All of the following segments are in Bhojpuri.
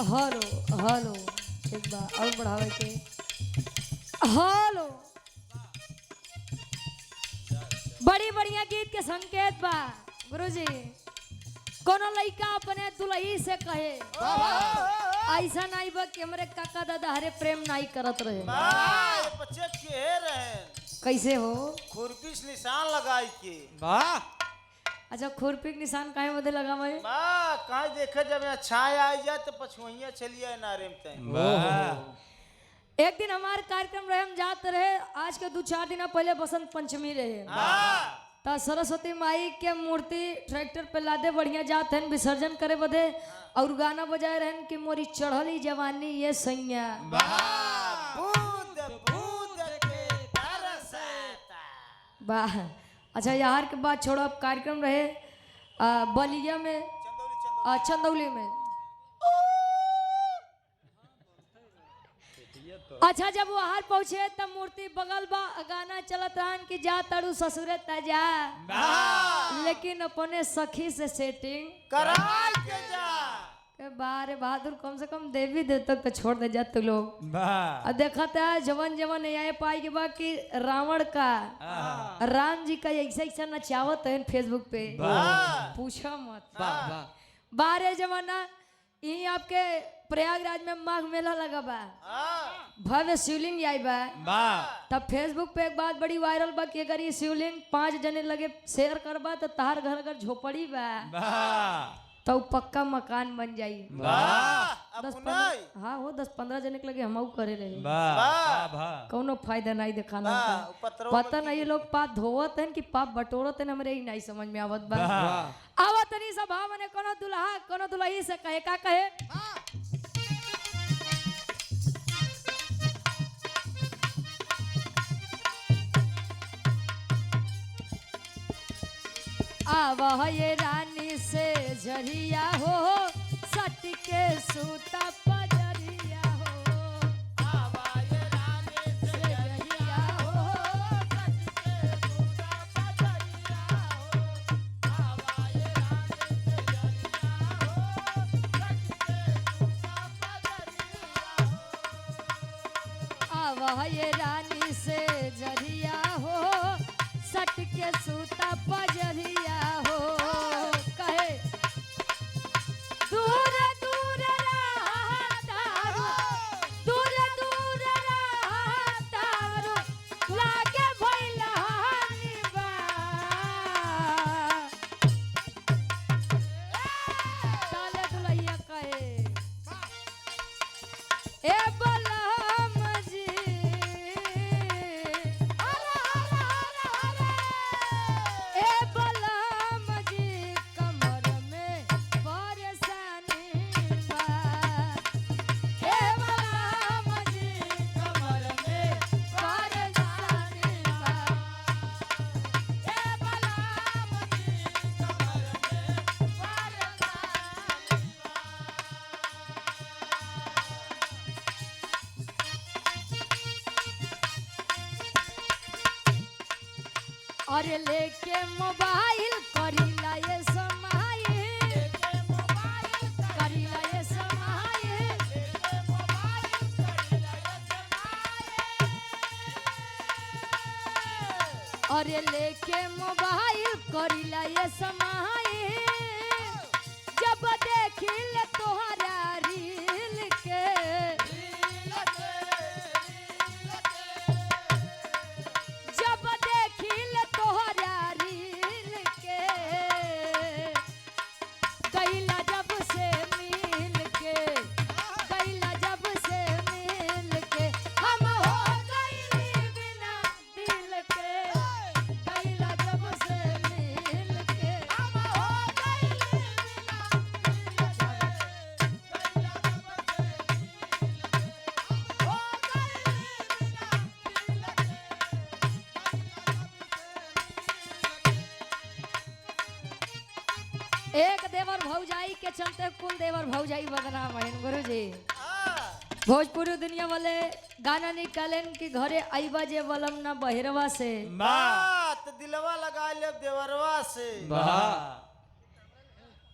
हेलो हेलो ठीक बा और बढ़ावे के हेलो बड़ी बढ़िया गीत के संकेत बा गुरुजी। कोनो लइका अपने दुल्ही से कहे ऐसा नहीं बा कि हमरे काका दादा हरे प्रेम नहीं करत रहे। बच्चे के रहे कैसे हो खुरपी से निशान लगाई के वाह अच्छा खुरपी के निशान काहे बदे लगा मैं वाह कहाँ देखे जब यहाँ छाए आ जाए तो पछुइया चलिए नारे में तय वाह एक दिन हमारे कार्यक्रम रहे हम जाते रहे आज के 2-4 दिन पहले बसंत पंचमी रहे तो सरस्वती माई के मूर्ति ट्रैक्टर पे लादे बढ़िया जाते हैं विसर्जन करे बदे और गाना बजाए रहन कि मोरी चढ़ली जवानी ये सैया वाह। अच्छा यार के बाद छोड़ो अब कार्यक्रम रहे बलिया में चंदौली में। अच्छा जब वो हार पहुंचे तब मूर्ति बगल बा गाना चलत रहन कि जा तड़ू ससुरे तजा लेकिन अपने सखी से सेटिंग करा के जा के बारे बहादुर कम से कम देवी दे तक तो छोड़ दे जा तू लोग। वाह अब देखा था जवन जवन आए पाई के बाद कि रावण का राम जी का ऐसा ऐसा नचावत है फेसबुक पे पूछो मत। वाह वाह बारे जमाना यही आपके प्रयागराज में माघ मेला लगा बा भव्य शिवलिंग आई बा वाह तब फेसबुक पे एक बात बड़ी वायरल बा कि अगर ये शिवलिंग 5 जने लगे शेयर करबा तो तार घर अगर झोपड़ी बा वाह तो पक्का मकान बन जाई। वाह 10-15 हाँ हो 10-15 जने के लगे हम करे रहे वाह वाह कौनो फायदा नहीं दिखाना पता नहीं लोग पाप धोवत हैं कि पाप बटोरत हैं हमरे ही नहीं समझ में आवत बा। आवत नहीं सभा मने कोनो दुल्हा कोनो दुल्ही से कहे का कहे आवा ये रानी से जरिया हो सट के सूता पजरिया हो आवा ये रानी से जरिया हो सट के सूता पजरिया हो आवा ये रानी से जरिया हो सट के सूता पजरिया हो आवा ये रानी से जरिया हो सट के सूता पजरिया हो कहे दूर दूर रहतारो दूर दूर रहतारो लागे भइलहानी बा ताले दुलैया कहे ए बलम जी ए बलम जी कमर में परेशानी बा ए बलम जी कमर में परेशानी बा ए बलम जी कमर में परेशानी अरे लेके मोबाइल करीला ये समाये करीला ये समाये अरे लेके मोबाइल करीला ये समाये जब देखिल तोहरा रील के जब देखिल तोहरा रील के गईला जब से मिल के गईला जब से मिल के हम हो गईली बिना दिल के गईला जब से मिल के हम हो गईली बिना दिल के गईला जब से मिल के हो गईली बिना दिल के। एक देवर भौजाई के चलते कुल देवर भौजाई बदनाम है गुरुजी। भोजपुरी दुनिया वाले गाना निकालेन कि घरे आईबा जे वलम ना बहिरवा से बात दिलवा लगा ले देवरवा से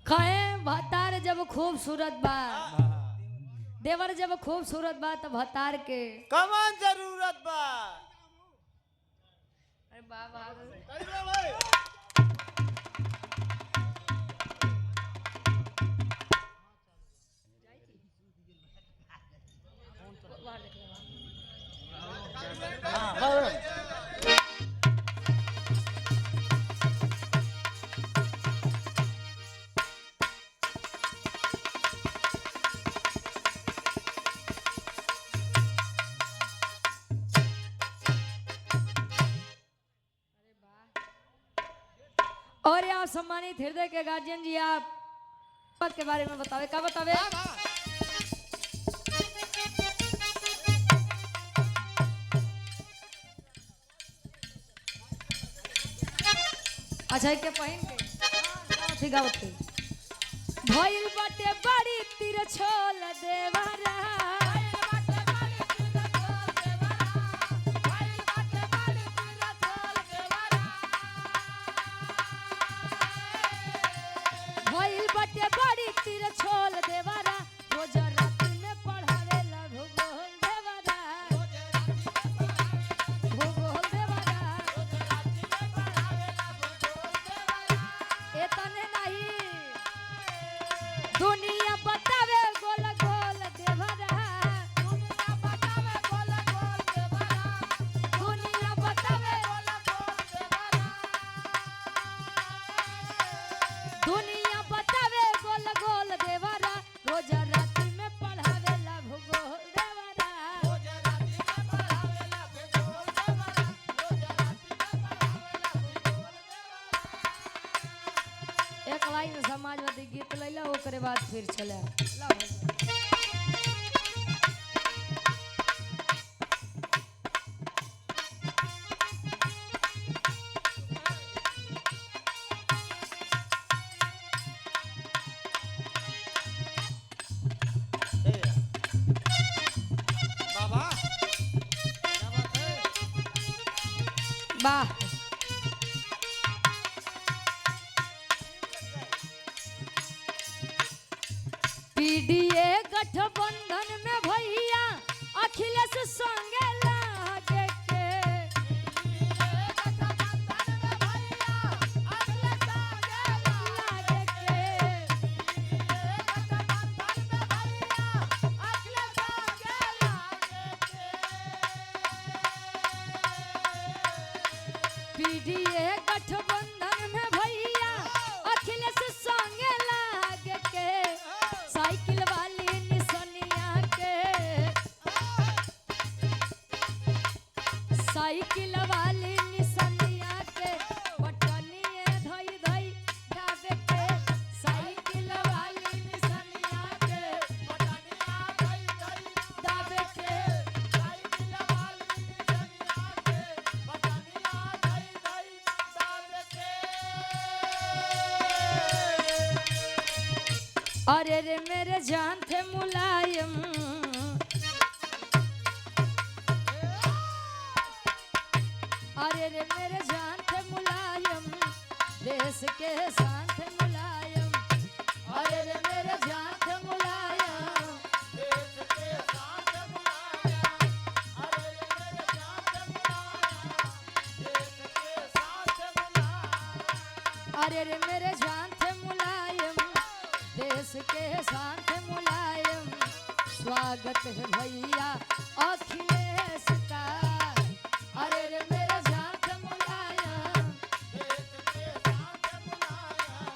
कहे भतार जब खूबसूरत बा देवर जब खूबसूरत बा तब भतार के कमान जरूरत बा। अरे बाबा और ये आप सम्मानित हृदय के गार्जियन जी आप पद के बारे में बतावे क्या बतावे। अच्छा के पहिन के गावत थी भइल बाटे बड़ी तिरछोल देवरा भइल बाटे बड़ी तिरछोल देवरा रोज रात में पढ़ावेला भूगोल देवरा भूगोल देवरा एतने नहीं दुनिया बतावे गोल गोल देवरा दुनिया बतावे गोल गोल देवरा दुनिया बतावे गोल गोल देवरा दुनिया बतावे गोल गोल देवरा रोज रात में पढ़ावेला भूगोल देवरा रोज रात में पढ़ावेला भूगोल देवरा रोज रात में पढ़ावेला भूगोल देवरा। एक लाइन समाजवादी गीत लैला ओकरे बाद फिर चले ला बाबा वाह पीडीए गठबंधन में भैया अखिलेश संगे लागे के लागे के पीडीए गठबंधन में भैया अखिलेश संगे लागे के साइकिल वाली निसनिया के साइकिल वाली निसनिया के बटनिए धई धई दाबे के साइकिल वाली निसनिया के बटनिया धई धई दाबे के साइकिल वाली निसनिया के बटनिया धई धई दाबे के। अरे रे मेरे जान थे मुलायम अरे रे मेरे जान थे मुलायम देश के शान थे मुलायम अरे रे मेरे जान थे मुलायम देश के शान थे मुलायम अरे रे मेरे जान थे मुलायम देश के शान थे मुलायम अरे रे मेरे जान थे मुलायम देश के शांत मुलायम स्वागत है भैया अखिलेश का अरे रे मेरे जान मुलायम देश के शांत मुलायम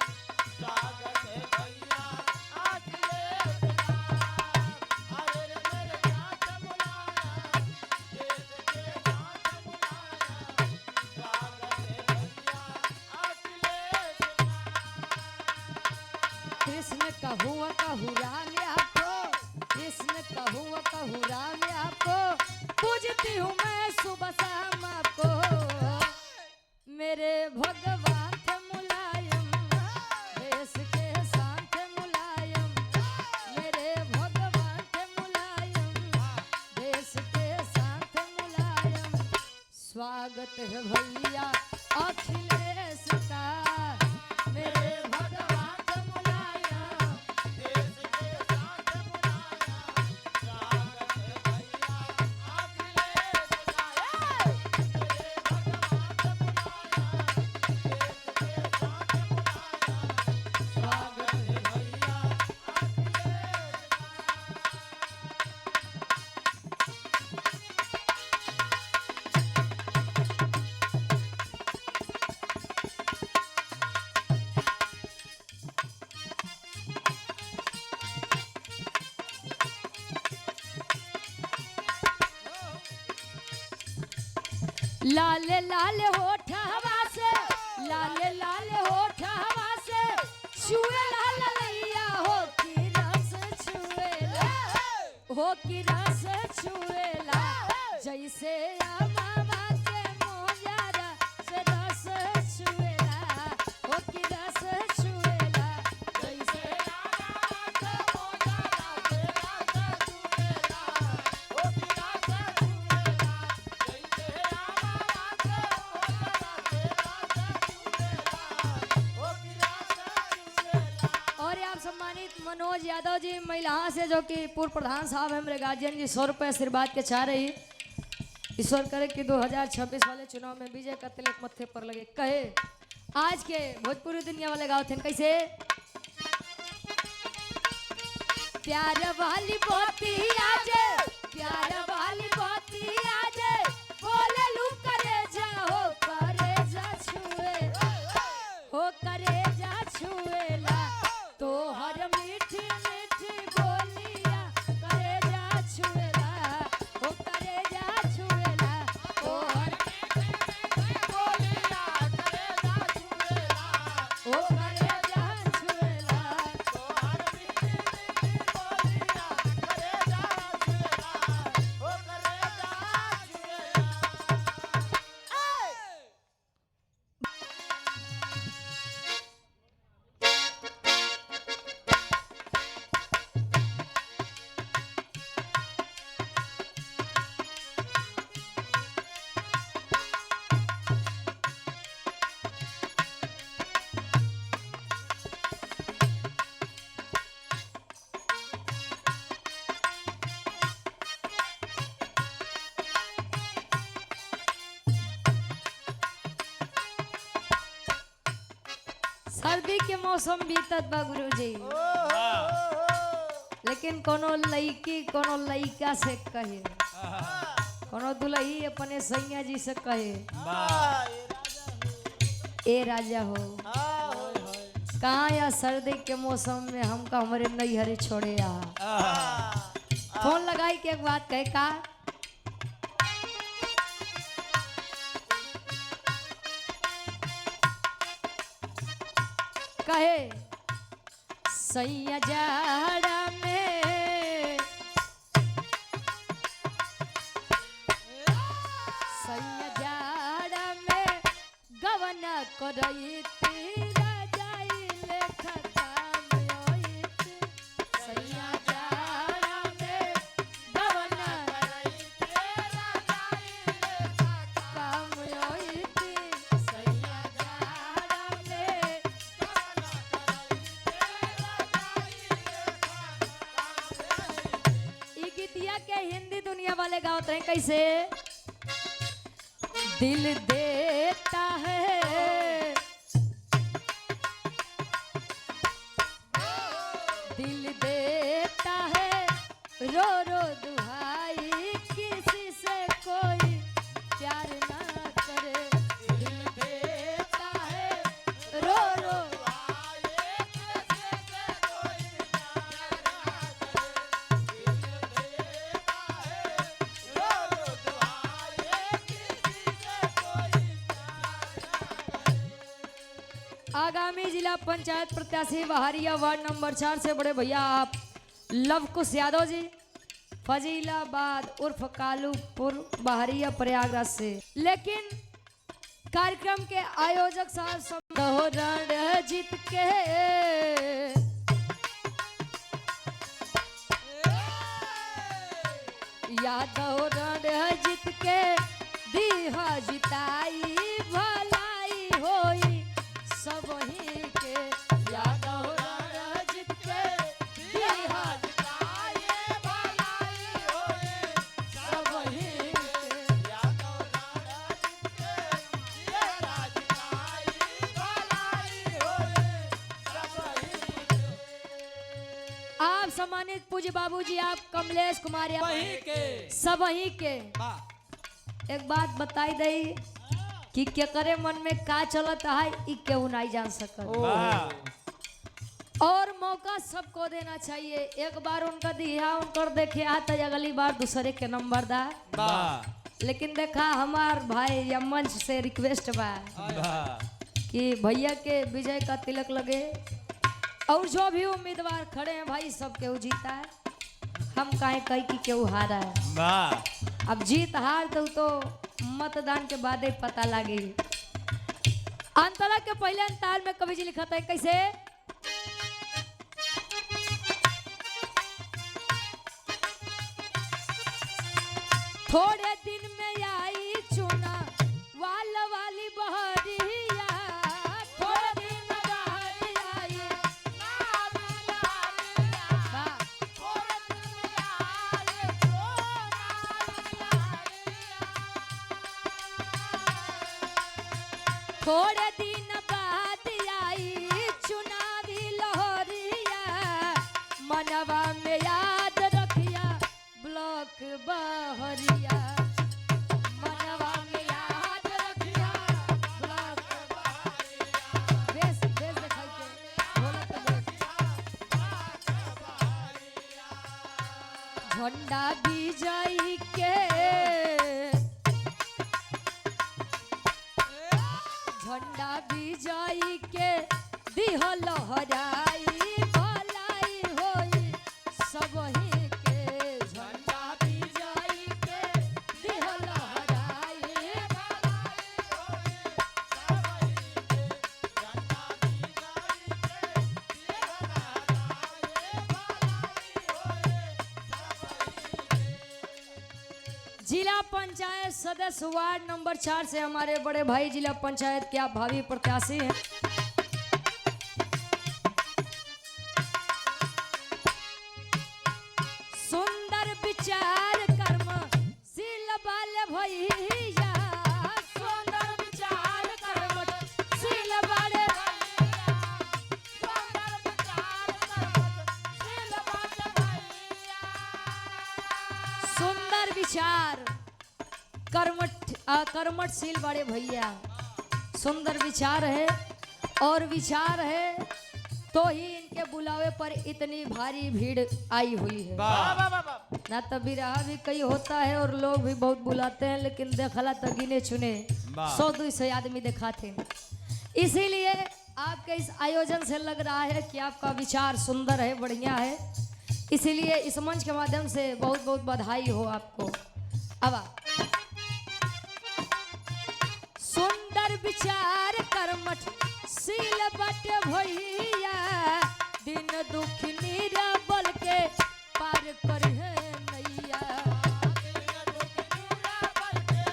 स्वागत है भैया अखिलेश का अरे रे मेरे जान मुलायम देश के शांत मुलायम स्वागत है भैया अखिलेश का। कृष्ण कहूँ राम आपको कृष्ण कहूँ राम आपको पूजती हूँ मैं सुबह शाम आपको मेरे भगवान थे मुलायम देश के शांत मुलायम मेरे भगवान थे मुलायम देश के शांत मुलायम स्वागत है भैया अखिलेश का मेरे भगवान थे मुलायम देश के शांत मुलायम लाल लाल होठ हवा से, लाल लाल होठ हवा से छुएला ललैया हो की रस छुएला, हो की रस छुएला जैसे अमावा के मोजारा से रस छुएला, हो की रस छुएला जैसे अमावा के मोजारा से रस छुएला, हो की रस छुएला जैसे अमावा के मोजारा से रस छुएला, हो की रस छुएला। और आप सम्मानित मनोज यादव जी महिला से जो कि पूर्व प्रधान साहब है मेरे गार्जियन जी 100 रुपये आशीर्वाद के चाह रही। ईश्वर करे कि 2026 वाले चुनाव में विजय का तिलक मत्थे पर लगे। कहे आज के भोजपुरी दुनिया वाले गाँव थे कैसे प्यार वाली पोती आजे, प्यार वाली पोती आजे बोले लू करे जा हो करे जा छुए, हो करे जा छुएला तो हर मीठी मीठी बोलिया करे जा छुएला, हो करे जा छुएला तो हर मीठी मीठी बोलिया करे जा छुएला, हो करे जा छुएला तो हर मीठी मीठी बोलिया करे जा छुएला, हो करे सर्दी के मौसम बीतत बा गुरुजी, लेकिन कोनो लड़की कोनो लड़का से कहे, कोनो दुल्ही अपने सैया जी से कहे ए राजा हो, कहाँ या सर्दी के मौसम में हमका हमारे नैहरे छोड़े आ। फोन लगाई के एक बात कहे का कहे सैया जाड़ा में, सैया जाड़ा में गवना करई तेरा जाई लेखा काम होइत, सैया जाड़ा में गवना करई तेरा जाई लेखा काम होइत, सैया जाड़ा में गीतिया के हिंदी दुनिया वाले गाँव हैं कैसे दिल देता है, दिल देता है रो रो दुहाई किसी से कोई प्यार ना करे, दिल देता है रो रो आगामी जिला पंचायत प्रत्याशी बहारिया वार्ड नंबर 4 से बड़े भैया आप लव कुश यादव जी फजीलाबाद उर्फ कालूपुर बहारिया प्रयागराज से। लेकिन कार्यक्रम के आयोजक साहब रण जीत के यादव रण जीत के दीहा जिताई भलाई होई सब ही के, यादव जीत के दीहा जिताई भलाई होई सब ही के, यादव जीत के दीहा जिताई भलाई होई सब ही के। आप सम्मानित पूज्य बाबूजी आप कमलेश कुमार सब ही के एक बात बताई दई कि क्या करे मन में का चलत है ई केहू नहीं जान सकत, और मौका सबको देना चाहिए। एक बार उनका दिया उनकर देखे आता अगली बार दूसरे के नंबर दा लेकिन देखा हमार भाई या मंच से रिक्वेस्ट बा वाह कि भैया के विजय का तिलक लगे और जो भी उम्मीदवार खड़े हैं भाई सब केहू जीता है, हम काहे कही कि केहू हारा है। वाह अब जीत हार तो मतदान के बाद ही पता लगी। अंतरा के पहले अंताल में कवि जी लिखा था कैसे, थोड़े दिन में आई चुना वाली बहरिया, थोड़े दिन में बहरी आई वाह। थोड़े दिन बाद आई चुनावी लहरिया, मनवा में याद रखिया ब्लॉक बहरिया, मनवा में याद रखिया ब्लॉक बहरिया। बेस बेस दिखाई के ढोलक के बेस। झंडा विजयी के, झंडा विजयी के दिह लहराई भलाई होई सबही के, झंडा विजयी के दिह लहराई भलाई होई सबही के, झंडा विजयी के दिह लहराई भलाई होई सबही के। जिला पंचायत सदस्य वार्ड नंबर 4 से हमारे बड़े भाई जिला पंचायत के आप भावी प्रत्याशी हैं। सुंदर विचार कर्म शील बाल भैया, सुंदर विचार कर्म शील बाल भैया, सुंदर विचार कर्म शील बाल भैया। सुंदर विचार कर्मठशील बड़े भैया, सुंदर विचार है और विचार है तो ही इनके बुलावे पर इतनी भारी भीड़ आई हुई है। वाह ना तो बिरहा भी कई होता है और लोग भी बहुत बुलाते हैं, लेकिन देखला तो गिने चुने वाह। 100-200 आदमी दिखाते। इसीलिए आपके इस आयोजन से लग रहा है कि आपका विचार सुंदर है, बढ़िया है। इसीलिए इस मंच के माध्यम से बहुत बहुत बधाई हो आपको। अब सुंदर विचार कर्मठ शील बट भैया, दिन दुख निरबल के पार कर है नैया, दिन दुख निरबल के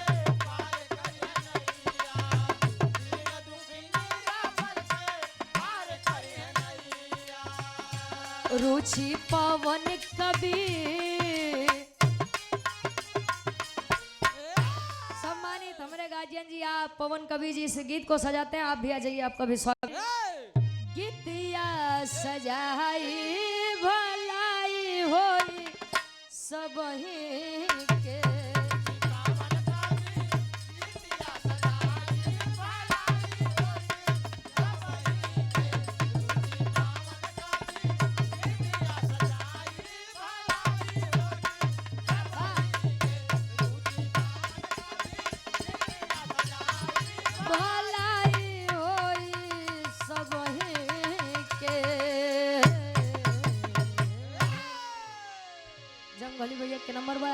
पार कर है नैया, दिन दुख निरबल के पार कर है नैया। रुचि पवन कबीर सम्मानित हमारे गार्जियन जी, आप पवन कवि जी इस गीत को सजाते हैं, आप भी आ जाइए, आपका भी स्वागत। गीतिया सजाई भलाई होई सबही के, भलाई होई सबही के। जंगली भैया के नंबर बा।